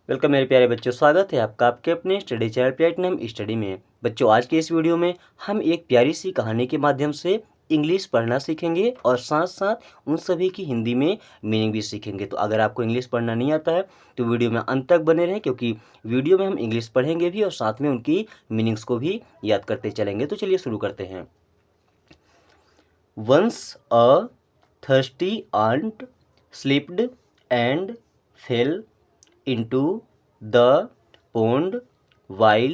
Welcome मेरे प्यारे बच्चों, स्वागत है आपका आपके अपने स्टडी चैनल प्लेटिनम स्टडी में। बच्चों, आज के इस वीडियो में हम एक प्यारी सी कहानी के माध्यम से इंग्लिश पढ़ना सीखेंगे और साथ साथ उन सभी की हिंदी में मीनिंग भी सीखेंगे। तो अगर आपको इंग्लिश पढ़ना नहीं आता है तो वीडियो में अंत तक बने रहें, क्योंकि वीडियो में हम इंग्लिश पढ़ेंगे भी और साथ में उनकी मीनिंग्स को भी याद करते चलेंगे। तो चलिए शुरू करते हैं। Once a thirsty ant slipped and fell into the pond while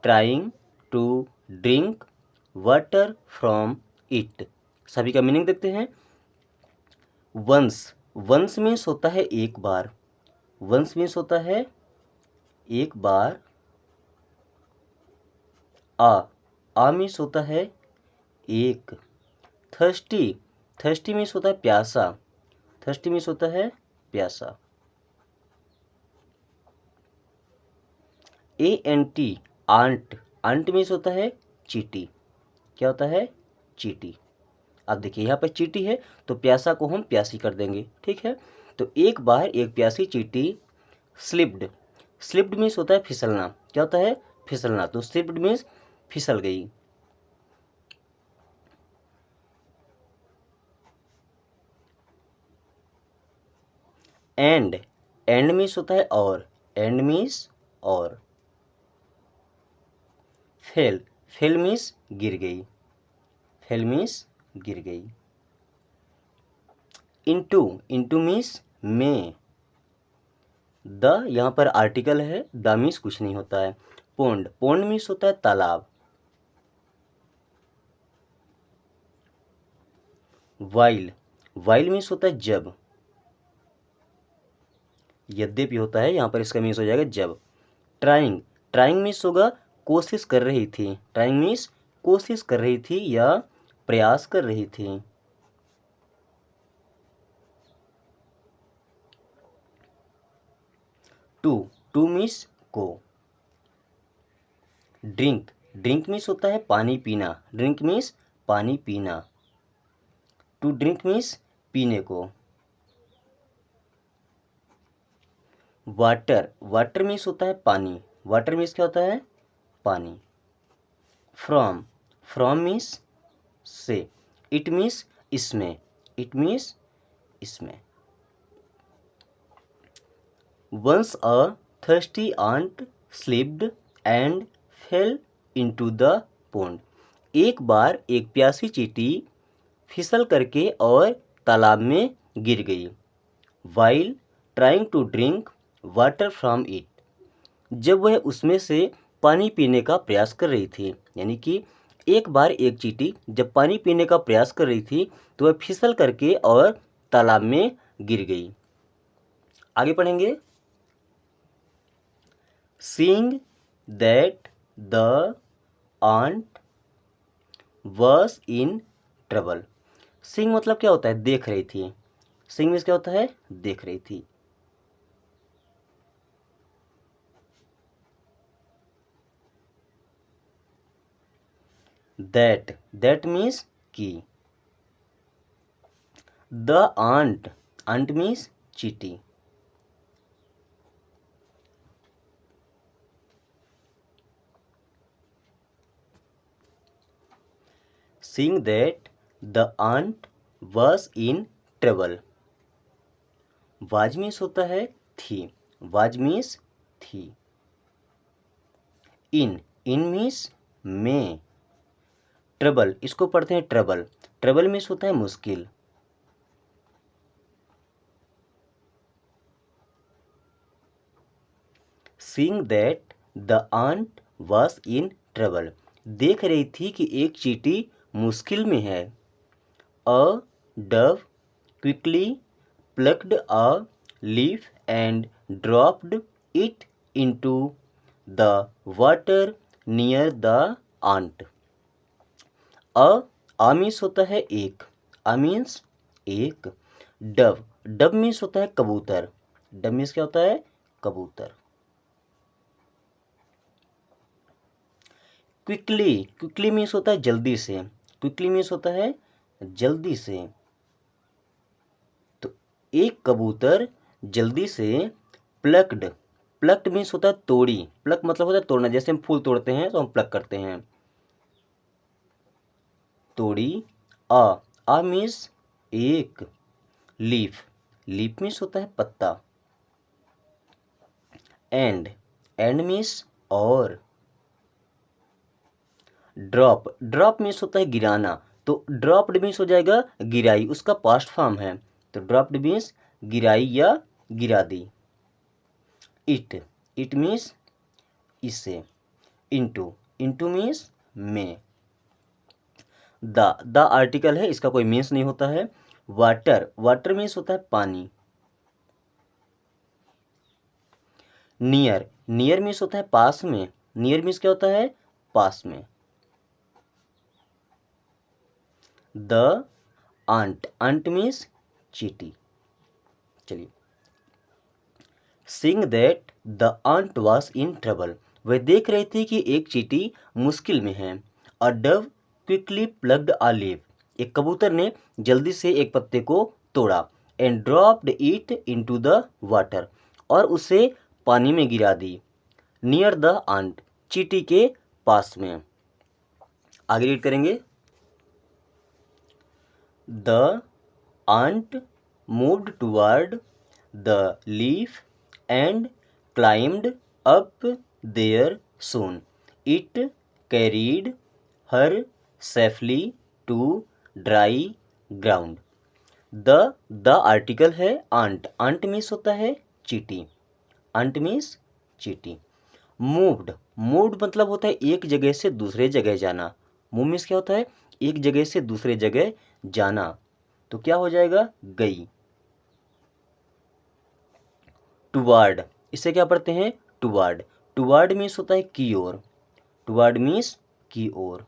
trying to drink water from it। सभी का मीनिंग देखते हैं। वंस, वंस मीन्स होता है एक बार। वंस मीन्स होता है एक बार। आ मीन्स होता है एक। थर्स्टी, थर्स्टी मीन्स होता है प्यासा। थर्स्टी मीन्स होता है प्यासा। ANT, आंट, आंट मीन्स होता है चींटी। क्या होता है? चींटी। अब देखिए यहाँ पर चींटी है तो प्यासा को हम प्यासी कर देंगे, ठीक है। तो एक बार एक प्यासी चींटी स्लिप्ड, स्लिप्ड मीन्स होता है फिसलना। क्या होता है? फिसलना। तो स्लिप्ड मीन्स फिसल गई। एंड, एंड मीन्स होता है और। एंड मीन्स और। फेल, फेल मीन्स गिर गई। फेल मीन्स गिर गई। इनटू, इनटू मीन्स में। द यहाँ पर आर्टिकल है, द मीन्स कुछ नहीं होता है। पोंड, पोंड मीन्स होता है तालाब। वाइल, वाइल मीन्स होता है जब। यद्यपि होता है, यहाँ पर इसका मीन्स हो जाएगा जब। ट्राइंग, ट्राइंग मीन्स होगा कोशिश कर रही थी। ट्राइंग मीन्स कोशिश कर रही थी या प्रयास कर रही थी। टू, टू मीन्स को। ड्रिंक, ड्रिंक मीन्स होता है पानी पीना। ड्रिंक मीन्स पानी पीना। टू ड्रिंक मीन्स पीने को। वाटर, वाटर मीन्स होता है पानी। वाटर मीन्स क्या होता है? पानी। फ्रॉम, फ्रॉम मीन्स से। इट मीन्स इसमें। इट मीन्स इसमें। Once a thirsty ant slipped and fell into the pond. एक बार एक प्यासी चींटी फिसल करके और तालाब में गिर गई। While trying to drink water from it, जब वह उसमें से पानी पीने का प्रयास कर रही थी। यानी कि एक बार एक चींटी जब पानी पीने का प्रयास कर रही थी तो वह फिसल करके और तालाब में गिर गई। आगे पढ़ेंगे। Seeing that the ant was in trouble. Seeing मतलब क्या होता है? देख रही थी। सीइंग मीन्स क्या होता है? देख रही थी। दैट, दैट मीन्स की। द आंट, आंट मीन्स चींटी। Seeing that the aunt was in trouble। was means होता है थी। was मीन्स थी। in, in मीन्स में। ट्रबल, इसको पढ़ते हैं ट्रबल। ट्रबल मीन्स होता है मुश्किल। Seeing that the aunt was in trouble, देख रही थी कि एक चींटी मुश्किल में है। A dove quickly plucked a leaf and dropped it into the water near the ant। a means होता है एक। a मीन्स एक। डव, डव मीन्स होता है कबूतर। डव मीन्स क्या होता है? कबूतर। क्विकली, क्विकली मीन्स होता है जल्दी से। क्विकली मीन्स होता है जल्दी से। तो एक कबूतर जल्दी से प्लक्ड, प्लक्ड मीन्स होता है तोड़ी, प्लक मतलब होता है तोड़ना, जैसे हम फूल तोड़ते हैं तो हम प्लक करते हैं, तोड़ी। आ मीन्स एक, लीफ, लीफ मीन्स होता है पत्ता, एंड मीन्स और, ड्रॉप, ड्रॉप मीन्स होता है गिराना, तो ड्रॉप्ड मीन्स हो जाएगा गिराई, उसका पास्ट फॉर्म है, तो ड्रॉप्ड मीन्स गिराई या गिरा दी। इट मीन्स इसे, इनटू, इनटू मीन्स में। द आर्टिकल है, इसका कोई मीन्स नहीं होता है। वाटर, वाटर मीन्स होता है पानी। नियर, नियर मीन्स होता है पास में, नियर मीन्स क्या होता है, पास में। द आंट, आंट मीन्स चींटी। चलिए, seeing that the ant was in trouble, वह देख रही थी कि एक चींटी मुश्किल में है। A dove quickly plugged a leaf, एक कबूतर ने जल्दी से एक पत्ते को तोड़ा, and dropped it into the water, और उसे पानी में गिरा दी। नियर द आंट, चींटी के पास में। आगे रीड करेंगे। The ant moved toward the leaf and climbed up there soon. It carried her safely to dry ground. The article है आंट, आंट मीन्स होता है चींटी, आंट मीन्स चींटी। मूव्ड, मूव्ड मतलब होता है एक जगह से दूसरे जगह जाना, मूव मीन्स क्या होता है, एक जगह से दूसरे जगह जाना, तो क्या हो जाएगा, गई। टुवार्ड, इसे क्या पढ़ते हैं, टुवार्ड, टुवार्ड मीन्स होता है की ओर, टुवार्ड मीन्स की ओर।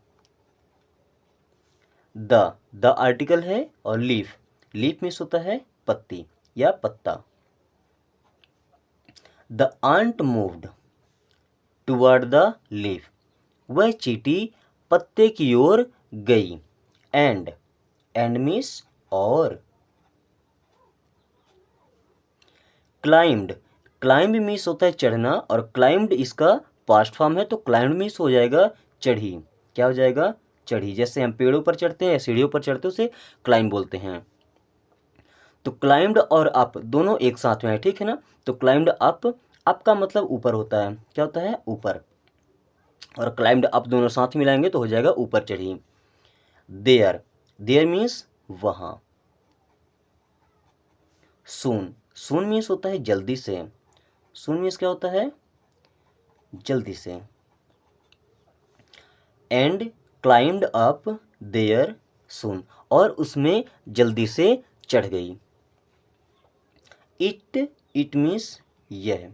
द आर्टिकल है और लीफ, लीफ मीन्स होता है पत्ती या पत्ता। The ant moved toward the leaf, वह चींटी पत्ते की ओर गई। एंड मीन्स और। क्लाइम्ड, क्लाइम्ब मीन्स होता है चढ़ना, और क्लाइम्ड इसका पास्ट फॉर्म है, तो क्लाइम्ड मीन्स हो जाएगा चढ़ी, क्या हो जाएगा, चढ़ी। जैसे हम पेड़ों पर चढ़ते हैं या सीढ़ियों पर चढ़ते हैं उसे क्लाइंब बोलते हैं। तो क्लाइम्ड और अप दोनों एक साथ में है, ठीक है ना। तो क्लाइम्ड अप, अप का मतलब ऊपर होता है, क्या होता है, ऊपर, और क्लाइम्ड अप दोनों साथ मिलाएंगे तो हो जाएगा ऊपर चढ़ी। देयर, देयर मीन्स वहाँ। सून, सून मीन्स होता है जल्दी से, सून मीन्स क्या होता है, जल्दी से। एंड क्लाइम्ड अप देयर सून, और उसमें जल्दी से चढ़ गई। इट मीन्स यह।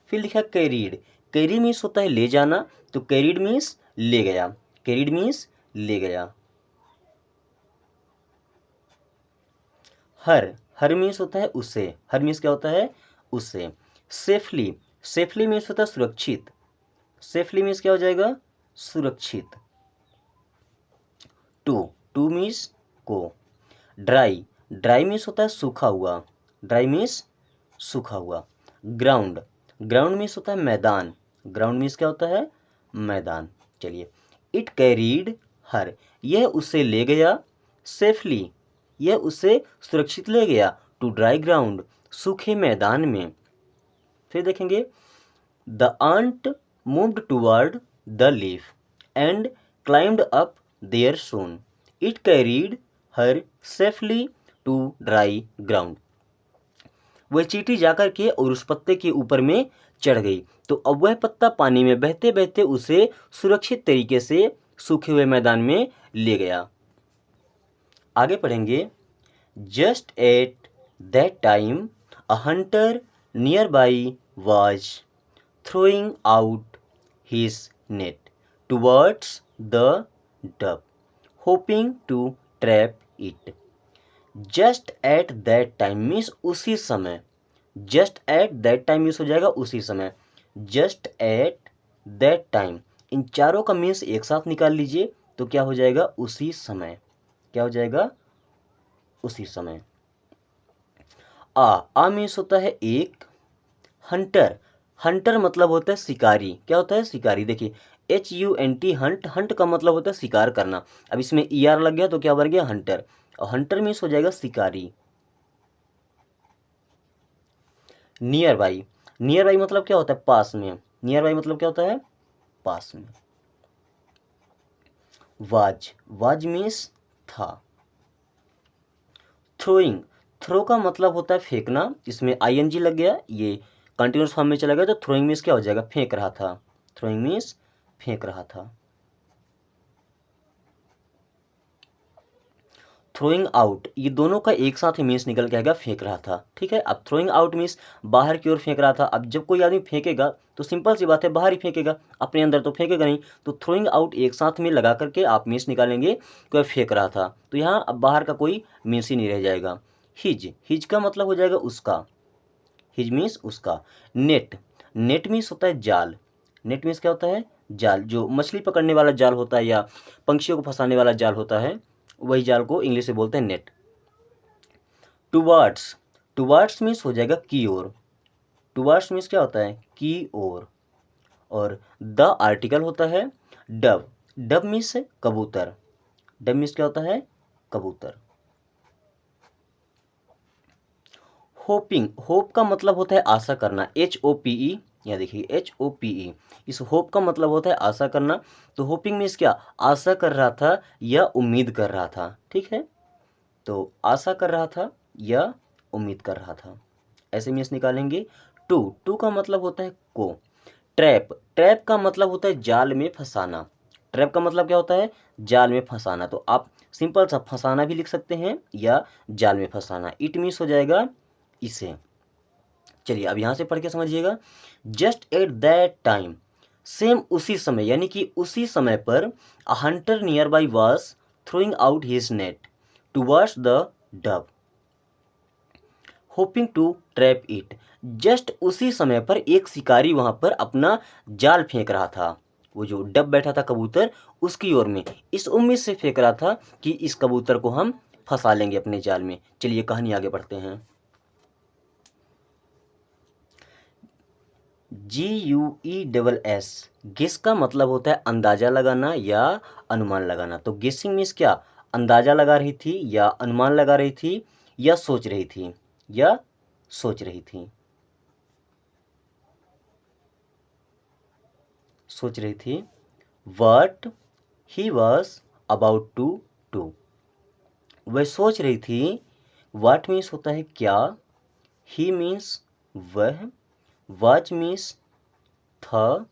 फिर लिखा कैरीड, कैरी मीन्स होता है ले जाना, तो कैरीड मीन्स ले गया, कैरीड मीन्स ले गया। हर मीन्स होता है उसे, हर मीन्स क्या होता है, उसे। सेफली, सेफली मीन्स होता है सुरक्षित, सेफली मीन्स क्या हो जाएगा, सुरक्षित। टू मीन्स को। ड्राई, ड्राई मीन्स होता है सूखा हुआ, ड्राई मीन्स सूखा हुआ। ग्राउंड, ग्राउंड मीन्स होता है मैदान, ग्राउंड मीन्स क्या होता है, मैदान। चलिए, इट कैरीड हर, यह उसे ले गया, सेफली, यह उसे सुरक्षित ले गया, टू ड्राई ग्राउंड, सूखे मैदान में। फिर देखेंगे, the ant moved toward the leaf and climbed up there soon, it carried her safely to dry ground. वह चींटी जाकर के और उस पत्ते के ऊपर में चढ़ गई, तो अब वह पत्ता पानी में बहते बहते उसे सुरक्षित तरीके से सूखे हुए मैदान में ले गया। आगे पढ़ेंगे। Just at that time a hunter near by was throwing out his net towards the dove, hoping to trap it. Just at that time means उसी समय, just at that time means हो जाएगा उसी समय, just at that time, इन चारों का means एक साथ निकाल लीजिए तो क्या हो जाएगा, उसी समय, क्या हो जाएगा, उसी समय। आ मीन्स होता है एक, हंटर, हंटर मतलब होता है शिकारी। क्या होता है? शिकारी। देखिए HUNT हंट, हंट का मतलब होता है शिकार करना। अब इसमें ER लग गया तो क्या बन गया? हंटर। और हंटर मीन्स हो जाएगा शिकारी। नियर बाई, नियर बाई मतलब क्या होता है? पास में। नियर बाई मतलब क्या होता है? पास में। वाज, वाज मीन्स था। थ्रोइंग, थ्रो का मतलब होता है फेंकना। इसमें ING लग गया, ये कंटिन्यूस फॉर्म में चला गया तो थ्रोइंग मीन्स क्या हो जाएगा? फेंक रहा था। थ्रोइंग मीन्स फेंक रहा था। थ्रोइंग आउट, ये दोनों का एक साथ ही मीन्स निकल के आएगा फेंक रहा था। ठीक है, अब थ्रोइंग आउट मीन्स बाहर की ओर फेंक रहा था। अब जब कोई आदमी फेंकेगा तो सिंपल सी बात है बाहर ही फेंकेगा, अपने अंदर तो फेंकेगा नहीं। तो थ्रोइंग आउट एक साथ में लगा करके आप मीन्स निकालेंगे कि वह फेंक रहा था, तो यहाँ अब बाहर का कोई मीन्स ही नहीं रह जाएगा। हिज, हिज का मतलब हो जाएगा उसका। हिज मीन्स उसका। नेट, नेट मीन्स होता है जाल। नेट मीन्स क्या होता है? जाल। जो मछली पकड़ने वाला जाल होता है या पंछियों को फंसाने वाला जाल होता है, वही जाल को इंग्लिश में बोलते हैं नेट। टुवार्ड्स, टुवार्ड्स मीन्स हो जाएगा की ओर। टुवार्ड्स मीन्स क्या होता है? की ओर। और द आर्टिकल होता है डव। डव मीन्स कबूतर। डव मीन्स क्या होता है? कबूतर। होपिंग, होप का मतलब होता है आशा करना। HOPE, या देखिए HOPE, इस होप का मतलब होता है आशा करना। तो होपिंग मीन्स क्या? आशा कर रहा था या उम्मीद कर रहा था। ठीक है, तो आशा कर रहा था या उम्मीद कर रहा था, ऐसे मीन्स निकालेंगे। टू, टू का मतलब होता है को। ट्रैप, ट्रैप का मतलब होता है जाल में फंसाना। ट्रैप का मतलब क्या होता है? जाल में फंसाना। तो आप सिंपल सा फंसाना भी लिख सकते हैं या जाल में फंसाना। इट मीन्स हो जाएगा इसे। चलिए अब यहाँ से पढ़ के समझिएगा। Just at that time, same उसी समय, यानी कि उसी समय पर a hunter nearby was throwing out his net towards the dove hoping to trap it. Just उसी समय पर एक शिकारी वहां पर अपना जाल फेंक रहा था। वो जो डब बैठा था कबूतर, उसकी ओर में इस उम्मीद से फेंक रहा था कि इस कबूतर को हम फंसा लेंगे अपने जाल में। चलिए कहानी आगे बढ़ते हैं। GUESS, गेस का मतलब होता है अंदाजा लगाना या अनुमान लगाना। तो गेसिंग मीन्स क्या? अंदाजा लगा रही थी या अनुमान लगा रही थी या सोच रही थी, या सोच रही थी, सोच रही थी। What he was about to do, वह सोच रही थी। What मीन्स होता है क्या, he मीन्स वह, was मीन्स था,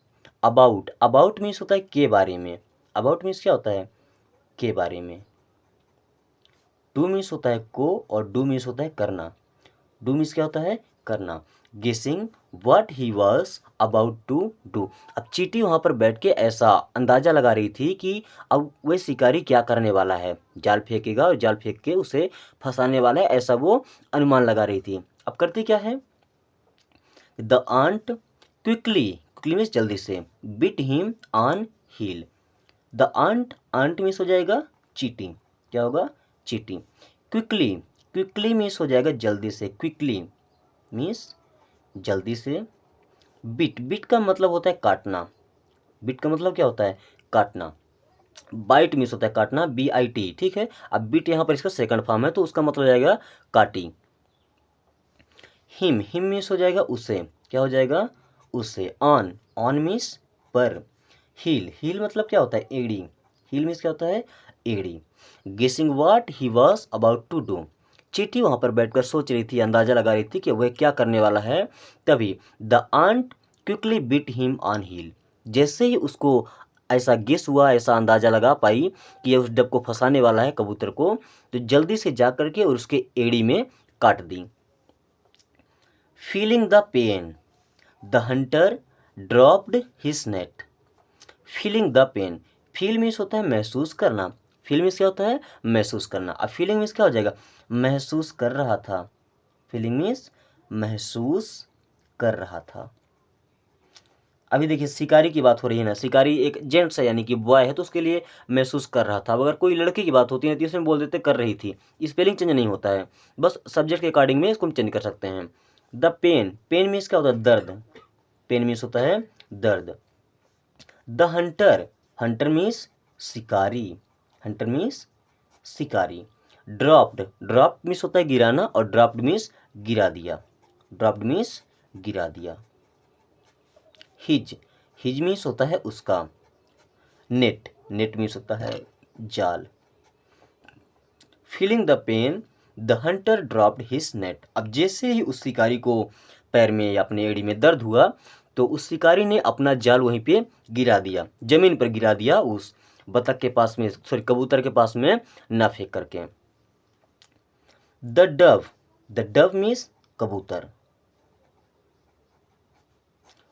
अबाउट, अबाउट मीन्स होता है के बारे में। अबाउट मीन्स क्या होता है? के बारे में। टू मीन्स होता है को और डू मीन्स होता है करना। डू मीन्स क्या होता है? करना। Guessing what he was about to do. अब चींटी वहां पर बैठ के ऐसा अंदाजा लगा रही थी कि अब वह शिकारी क्या करने वाला है, जाल फेंकेगा और जाल फेंक के उसे फंसाने वाला है, ऐसा वो अनुमान लगा रही थी। अब करती क्या है? The ant quickly, quickly means जल्दी से, bit him on heel. The ant, ant means हो जाएगा चीटी। क्या होगा? चीटी। क्विकली, क्विकली मीन्स हो जाएगा जल्दी से। क्विकली मीन्स जल्दी से। बिट, बिट का मतलब होता है काटना। बिट का मतलब क्या होता है? काटना। बाइट मीन्स होता है काटना, BIT। ठीक है, अब बिट यहाँ पर इसका सेकंड फॉर्म है तो उसका मतलब हो जाएगा काटी। हिम, हिम मीन्स हो जाएगा उसे। क्या हो जाएगा? उसे। ऑन, ऑन मीन्स पर। हील, हील मतलब क्या होता है? एड़ी। हील मीन्स क्या होता है? एड़ी। Guessing what he was about to do, चींटी वहां पर बैठकर सोच रही थी, अंदाजा लगा रही थी कि वह क्या करने वाला है। तभी the ant quickly bit him on heel, जैसे ही उसको ऐसा गेस हुआ, ऐसा अंदाजा लगा पाई कि यह उस डब को फंसाने वाला है, कबूतर को, तो जल्दी से जा करके और उसके एड़ी में काट दी। Feeling the pain, the hunter dropped his net. Feeling the pain, feel means होता है महसूस करना। फील मीन्स क्या होता है? महसूस करना। अब फीलिंग मीन्स क्या हो जाएगा? महसूस कर रहा था। फीलिंग मीन्स महसूस कर रहा था। अभी देखिए शिकारी की बात हो रही है ना, शिकारी एक जेंट्स है यानी कि बॉय है, तो उसके लिए महसूस कर रहा था। अब अगर कोई लड़की की बात होती है तो इसमें बोल देते कर रही थी। स्पेलिंग चेंज नहीं होता है, बस सब्जेक्ट के अकॉर्डिंग में इसको हम चेंज कर सकते हैं। द पेन, पेन मीन्स क्या होता है? दर्द। पेन मीन्स होता है दर्द। द हंटर, हंटर मीन्स शिकारी, हंटर मीन्स शिकारी। ड्रॉप्ड, ड्रॉप मीन्स होता है गिराना और ड्रॉप्ड मीन्स गिरा दिया, ड्रॉप्ड मीन्स गिरा दिया। हिज, हिज मीन्स होता है उसका। नेट, नेट मीन्स होता है जाल। Feeling the pain the hunter dropped his net. अब जैसे ही उस शिकारी को पैर में या अपने एड़ी में दर्द हुआ तो उस शिकारी ने अपना जाल वहीं पे गिरा दिया, जमीन पर गिरा दिया, उस बतख के पास में, सॉरी कबूतर के पास में ना फेंक करके। The dove, the dove means कबूतर।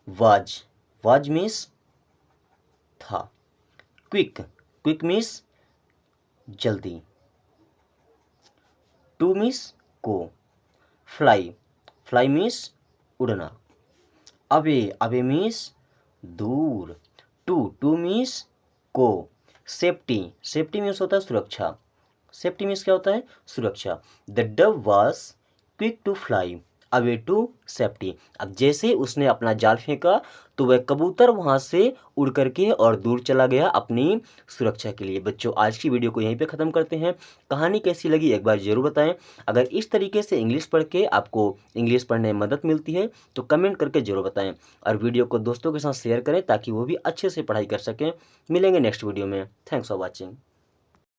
वाज, वाज मीन्स था। क्विक, क्विक मीन्स जल्दी। टू मीन्स को। फ्लाई, फ्लाई मीन्स उड़ना। अवे, अवे मीन्स दूर। टू मीन्स को। सेफ्टी, सेफ्टी मीन्स होता है सुरक्षा, सेफ्टी मीन्स क्या होता है सुरक्षा। The dove was quick to fly away to safety. अब जैसे उसने अपना जाल फेंका तो वह कबूतर वहां से उड़ करके और दूर चला गया अपनी सुरक्षा के लिए। बच्चों आज की वीडियो को यहीं पे ख़त्म करते हैं। कहानी कैसी लगी एक बार ज़रूर बताएं। अगर इस तरीके से इंग्लिश पढ़ के आपको इंग्लिश पढ़ने में मदद मिलती है तो कमेंट करके ज़रूर बताएं और वीडियो को दोस्तों के साथ शेयर करें ताकि वो भी अच्छे से पढ़ाई कर सकें। मिलेंगे नेक्स्ट वीडियो में। Thanks for watching.